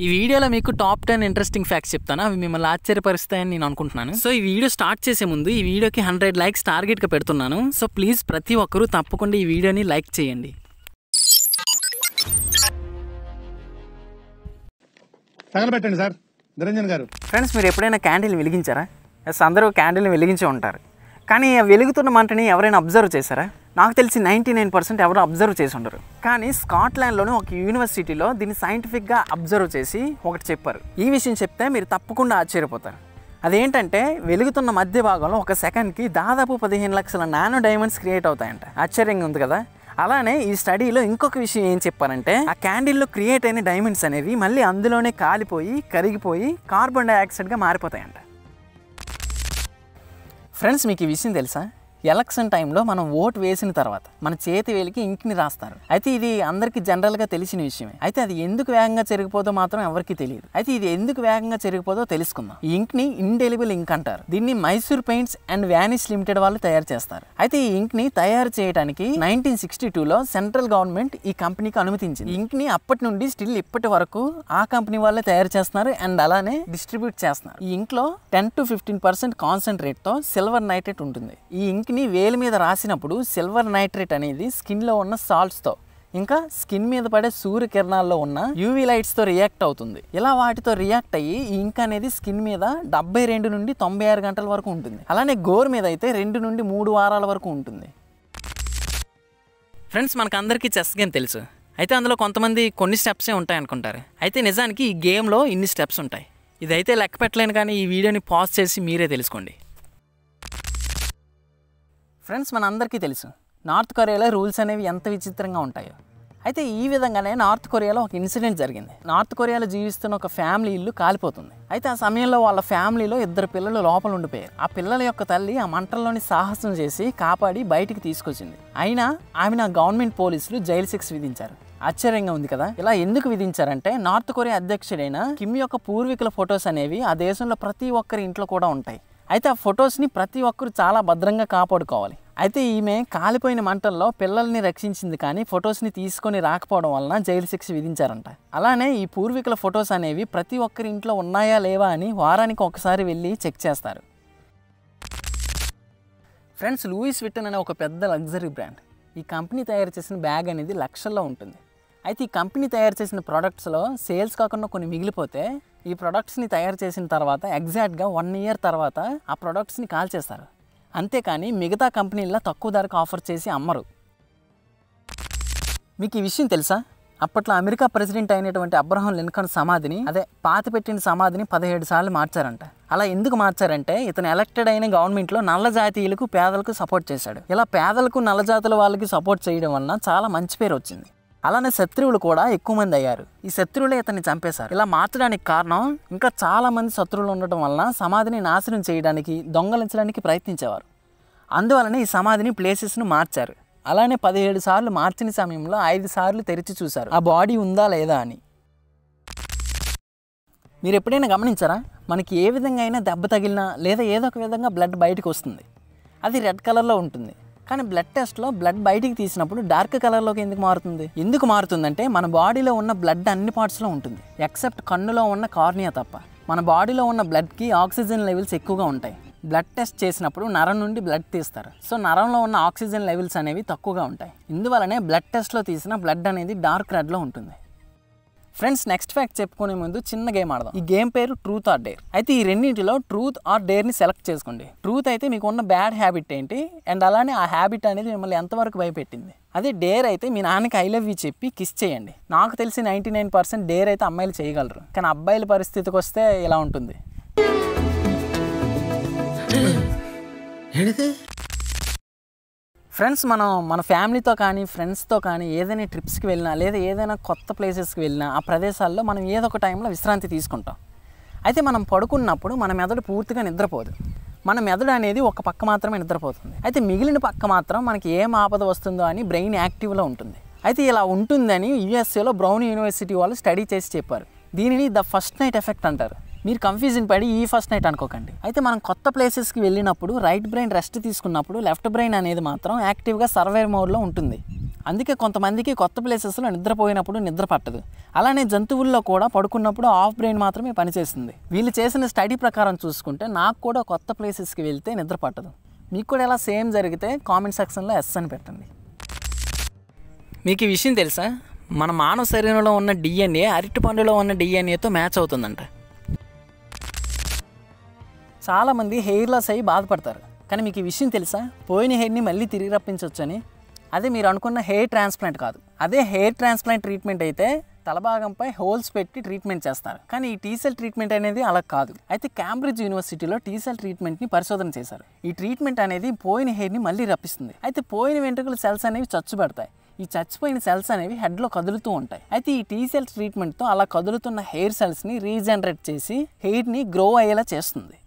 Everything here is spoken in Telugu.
ఈ వీడియోలో మీకు టాప్ 10 ఇంట్రెస్టింగ్ ఫ్యాక్ట్స్ చెప్తాను. అవి మిమ్మల్ని ఆశ్చర్యపరుస్తాయని నేను అనుకుంటున్నాను. సో ఈ వీడియో స్టార్ట్ చేసే ముందు ఈ వీడియోకి 100 లైక్స్ టార్గెట్గా పెడుతున్నాను. సో ప్లీజ్ ప్రతి ఒక్కరూ తప్పకుండా ఈ వీడియోని లైక్ చేయండి. తగలబెట్టండి సార్ నిరంజన్ గారు. ఫ్రెండ్స్, మీరు ఎప్పుడైనా క్యాండిల్ వెలిగించారా? ఎస్, అందరూ క్యాండిల్ని వెలిగించి ఉంటారు. కానీ వెలుగుతున్న మంటని ఎవరైనా అబ్జర్వ్ చేశారా? నాకు తెలిసి 99% ఎవరు అబ్జర్వ్ చేసి ఉండరు. కానీ స్కాట్లాండ్లోని ఒక యూనివర్సిటీలో దీన్ని సైంటిఫిక్గా అబ్జర్వ్ చేసి ఒకటి చెప్పారు. ఈ విషయం చెప్తే మీరు తప్పకుండా ఆశ్చర్యపోతారు. అదేంటంటే వెలుగుతున్న మధ్య భాగంలో ఒక సెకండ్కి దాదాపు 15 లక్షల నానో డైమండ్స్ క్రియేట్ అవుతాయంట. ఆశ్చర్యంగా ఉంది కదా? అలానే ఈ స్టడీలో ఇంకొక విషయం ఏం చెప్పారంటే, ఆ క్యాండిల్లో క్రియేట్ అయిన డైమండ్స్ అనేవి మళ్ళీ అందులోనే కాలిపోయి కరిగిపోయి కార్బన్ డైఆక్సైడ్గా మారిపోతాయంట. ఫ్రెండ్స్, మీకు ఈ విషయం తెలుసా? ఎలక్షన్ టైంలో మనం ఓటు వేసిన తర్వాత మన చేతి వేలికి ఇంక్ని రాస్తారు. అయితే ఇది అందరికీ జనరల్గా తెలిసిన విషయమే. అయితే అది ఎందుకు వేగంగా చెరిగిపోదో మాత్రం ఎవరికి తెలియదు. అయితే ఇది ఎందుకు వేగంగా చెరిగిపోదో తెలుసుకుందాం. ఈ ఇంక్ని ఇండెలిబుల్ ఇంక్ అంటారు. దీన్ని Mysore paints and vanish limited వాళ్ళు తయారు చేస్తారు. అయితే ఈ ఇంక్ని తయారు చేయడానికి 1962లో సెంట్రల్ గవర్నమెంట్ ఈ కంపెనీకి అనుమతించింది. ఈ ఇంక్ని అప్పటి నుండి స్టిల్ ఇప్పటి వరకు ఆ కంపెనీ వాళ్ళే తయారు చేస్తున్నారు అండ్ అలానే డిస్ట్రిబ్యూట్ చేస్తున్నారు. ఈ ఇంక్లో 10 to 15% కాన్సన్ట్రేట్తో సిల్వర్ నైట్రేట్ ఉంటుంది. ఈ ఇంక్ వేలి మీద రాసినప్పుడు సిల్వర్ నైట్రేట్ అనేది స్కిన్లో ఉన్న సాల్ట్స్తో ఇంకా స్కిన్ మీద పడే సూర్యకిరణాల్లో ఉన్న యూవీ లైట్స్తో రియాక్ట్ అవుతుంది. ఇలా వాటితో రియాక్ట్ అయ్యి ఈ ఇంక్ అనేది స్కిన్ మీద 72 నుండి 96 గంటల వరకు ఉంటుంది. అలానే గోర్ మీద అయితే 2 నుండి 3 వారాల వరకు ఉంటుంది. ఫ్రెండ్స్, మనకు అందరికీ చెస్ గేమ్ తెలుసు. అయితే అందులో కొంతమంది కొన్ని స్టెప్సే ఉంటాయి అనుకుంటారు. అయితే నిజానికి ఈ గేమ్లో ఇన్ని స్టెప్స్ ఉంటాయి. ఇదైతే లెక్క పెట్టలేను, కానీ ఈ వీడియోని పాజ్ చేసి మీరే తెలుసుకోండి. ఫ్రెండ్స్, మన అందరికీ తెలుసు నార్త్ కొరియాలో రూల్స్ అనేవి ఎంత విచిత్రంగా ఉంటాయో. అయితే ఈ విధంగానే నార్త్ కొరియాలో ఒక ఇన్సిడెంట్ జరిగింది. నార్త్ కొరియాలో జీవిస్తున్న ఒక ఫ్యామిలీ ఇల్లు కాలిపోతుంది. అయితే ఆ సమయంలో వాళ్ళ ఫ్యామిలీలో 2 పిల్లలు లోపల ఉండిపోయారు. ఆ పిల్లల యొక్క తల్లి ఆ మంటల్లోని సాహసం చేసి కాపాడి బయటికి తీసుకొచ్చింది. అయినా ఆమెను గవర్నమెంట్ పోలీసులు జైలు శిక్ష విధించారు. ఆశ్చర్యంగా ఉంది కదా? ఇలా ఎందుకు విధించారంటే, నార్త్ కొరియా అధ్యక్షుడైన కిమ్ యొక్క పూర్వీకుల ఫొటోస్ అనేవి ఆ దేశంలో ప్రతి ఒక్కరి ఇంట్లో కూడా ఉంటాయి. అయితే ఆ ఫొటోస్ని ప్రతి ఒక్కరు చాలా భద్రంగా కాపాడుకోవాలి. అయితే ఈమె కాలిపోయిన మంటల్లో పిల్లల్ని రక్షించింది, కానీ ఫొటోస్ని తీసుకొని రాకపోవడం వలన జైలు శిక్ష విధించారంట. అలానే ఈ పూర్వీకుల ఫొటోస్ అనేవి ప్రతి ఒక్కరి ఇంట్లో ఉన్నాయా లేవా అని వారానికి ఒకసారి వెళ్ళి చెక్ చేస్తారు. ఫ్రెండ్స్, లూయిస్ విట్టన్ అనే ఒక పెద్ద లగ్జరీ బ్రాండ్. ఈ కంపెనీ తయారు చేసిన బ్యాగ్ అనేది లక్షల్లో ఉంటుంది. అయితే ఈ కంపెనీ తయారు చేసిన ప్రోడక్ట్స్లో సేల్స్ కాకుండా కొన్ని మిగిలిపోతే ఈ ప్రొడక్ట్స్ని తయారు చేసిన తర్వాత ఎగ్జాక్ట్గా 1 year తర్వాత ఆ ప్రొడక్ట్స్ని కాల్చేస్తారు. అంతేకాని మిగతా కంపెనీల్లో తక్కువ ధరకు ఆఫర్ చేసి అమ్మరు. మీకు ఈ విషయం తెలుసా? అప్పట్లో అమెరికా ప్రెసిడెంట్ అయినటువంటి అబ్రహాం లింకన్ సమాధిని, పాతిపెట్టిన సమాధిని 17 సార్లు మార్చారంట. అలా ఎందుకు మార్చారంటే, ఇతను ఎలక్టెడ్ అయిన గవర్నమెంట్లో నల్ల జాతీయులకు పేదలకు సపోర్ట్ చేశాడు. ఇలా పేదలకు నల్ల జాతుల వాళ్ళకి సపోర్ట్ చేయడం వలన చాలా మంచి పేరు వచ్చింది. అలానే శత్రువులు కూడా ఎక్కువ మంది అయ్యారు. ఈ శత్రువులే ఇతన్ని చంపేశారు. ఇలా మార్చడానికి కారణం ఇంకా చాలా మంది శత్రువులు ఉండటం వలన సమాధిని నాశనం చేయడానికి, దొంగలించడానికి ప్రయత్నించేవారు. అందువలన ఈ సమాధిని ప్లేసెస్ను మార్చారు. అలానే 17 సార్లు మార్చిన సమయంలో 5 సార్లు తెరిచి చూశారు ఆ బాడీ ఉందా లేదా అని. మీరు ఎప్పుడైనా గమనించారా? మనకి ఏ విధంగా అయినా దెబ్బ తగిలినా లేదా ఏదో ఒక విధంగా బ్లడ్ బయటకు వస్తుంది. అది రెడ్ కలర్లో ఉంటుంది. కానీ బ్లడ్ టెస్ట్లో బ్లడ్ బయటికి తీసినప్పుడు డార్క్ కలర్లోకి ఎందుకు మారుతుందంటే, మన బాడీలో ఉన్న బ్లడ్ అన్ని పార్ట్స్లో ఉంటుంది ఎక్సెప్ట్ కన్నులో ఉన్న కార్నియా తప్ప. మన బాడీలో ఉన్న బ్లడ్కి ఆక్సిజన్ లెవెల్స్ ఎక్కువగా ఉంటాయి. బ్లడ్ టెస్ట్ చేసినప్పుడు నరం నుండి బ్లడ్ తీస్తారు. సో నరంలో ఉన్న ఆక్సిజన్ లెవెల్స్ అనేవి తక్కువగా ఉంటాయి. ఇందువలనే బ్లడ్ టెస్ట్లో తీసిన బ్లడ్ అనేది డార్క్ రెడ్లో ఉంటుంది. ఫ్రెండ్స్, నెక్స్ట్ ఫ్యాక్ట్ చెప్పుకునే ముందు చిన్న గేమ్ ఆడదాం. ఈ గేమ్ పేరు ట్రూత్ ఆర్ డేర్. అయితే ఈ రెండింటిలో ట్రూత్ ఆర్ డేర్ని సెలెక్ట్ చేసుకోండి. ట్రూత్ అయితే మీకు ఉన్న బ్యాడ్ హ్యాబిట్ ఏంటి అండ్ అలానే ఆ హ్యాబిట్ అనేది మిమ్మల్ని ఎంతవరకు భయపెట్టింది. అదే డేర్ అయితే మీ నాన్నకి ఐ లవ్ యూ చెప్పి కిస్ చేయండి. నాకు తెలిసి 99% డేర్ అయితే అమ్మాయిలు చేయగలరు, కానీ అబ్బాయిల పరిస్థితికి వస్తే ఇలా ఉంటుంది. ఫ్రెండ్స్, మన ఫ్యామిలీతో కానీ ఫ్రెండ్స్తో కానీ ఏదైనా ట్రిప్స్కి వెళ్ళినా లేదా ఏదైనా కొత్త ప్లేసెస్కి వెళ్ళినా ఆ ప్రదేశాల్లో మనం ఏదో ఒక టైంలో విశ్రాంతి తీసుకుంటాం. అయితే మనం పడుకున్నప్పుడు మన మెదడు పూర్తిగా నిద్రపోదు. మన మెదడు అనేది ఒక పక్క మాత్రమే నిద్రపోతుంది. అయితే మిగిలిన పక్క మాత్రం మనకి ఏం ఆపద వస్తుందో అని బ్రెయిన్ యాక్టివ్లో ఉంటుంది. అయితే ఇలా ఉంటుందని యూఎస్ఏలో బ్రౌన్ యూనివర్సిటీ వాళ్ళు స్టడీ చేసి చెప్పారు. దీనిని ద ఫస్ట్ నైట్ ఎఫెక్ట్ అంటారు. మీరు కన్ఫ్యూజన్ పడి ఈ ఫస్ట్ నైట్ అనుకోకండి. అయితే మనం కొత్త ప్లేసెస్కి వెళ్ళినప్పుడు రైట్ బ్రెయిన్ రెస్ట్ తీసుకున్నప్పుడు లెఫ్ట్ బ్రెయిన్ అనేది మాత్రం యాక్టివ్గా సర్వైవ్ మోడ్లో ఉంటుంది. అందుకే కొంతమందికి కొత్త ప్లేసెస్లో నిద్రపోయినప్పుడు నిద్ర పట్టదు. అలానే జంతువుల్లో కూడా పడుకున్నప్పుడు ఆఫ్ బ్రెయిన్ మాత్రమే పనిచేస్తుంది. వీళ్ళు చేసిన స్టడీ ప్రకారం చూసుకుంటే నాకు కూడా కొత్త ప్లేసెస్కి వెళ్తే నిద్ర పట్టదు. మీకు కూడా ఇలా సేమ్ జరిగితే కామెంట్ సెక్షన్లో ఎస్ అని పెట్టండి. మీకు ఈ విషయం తెలుసా, మన మానవ శరీరంలో ఉన్న DNA అరటిపండులో ఉన్న DNAతో మ్యాచ్ అవుతుందంట. చాలామంది హెయిర్ లాస్ అయ్యి బాధపడతారు. కానీ మీకు ఈ విషయం తెలుసా, పోయిన హెయిర్ని మళ్ళీ తిరిగి రప్పించవచ్చని. అదే మీరు అనుకున్న హెయిర్ ట్రాన్స్ప్లాంట్ కాదు. అదే హెయిర్ ట్రాన్స్ప్లాంట్ ట్రీట్మెంట్ అయితే తలభాగంపై హోల్స్ పెట్టి ట్రీట్మెంట్ చేస్తారు. కానీ ఈ టీసెల్ ట్రీట్మెంట్ అనేది అలా కాదు. అయితే క్యాంబ్రిడ్జ్ యూనివర్సిటీలో టీసెల్ ట్రీట్మెంట్ని పరిశోధన చేశారు. ఈ ట్రీట్మెంట్ అనేది పోయిన హెయిర్ని మళ్ళీ రప్పిస్తుంది. అయితే పోయిన వెంట్రుకల సెల్స్ అనేవి చచ్చుబడతాయి. ఈ చచ్చిపోయిన సెల్స్ అనేవి హెడ్లో కదులుతూ ఉంటాయి. అయితే ఈ టీసెల్ ట్రీట్మెంట్తో అలా కదులుతున్న హెయిర్ సెల్స్ని రీజనరేట్ చేసి హెయిర్ని గ్రో అయ్యేలా చేస్తుంది.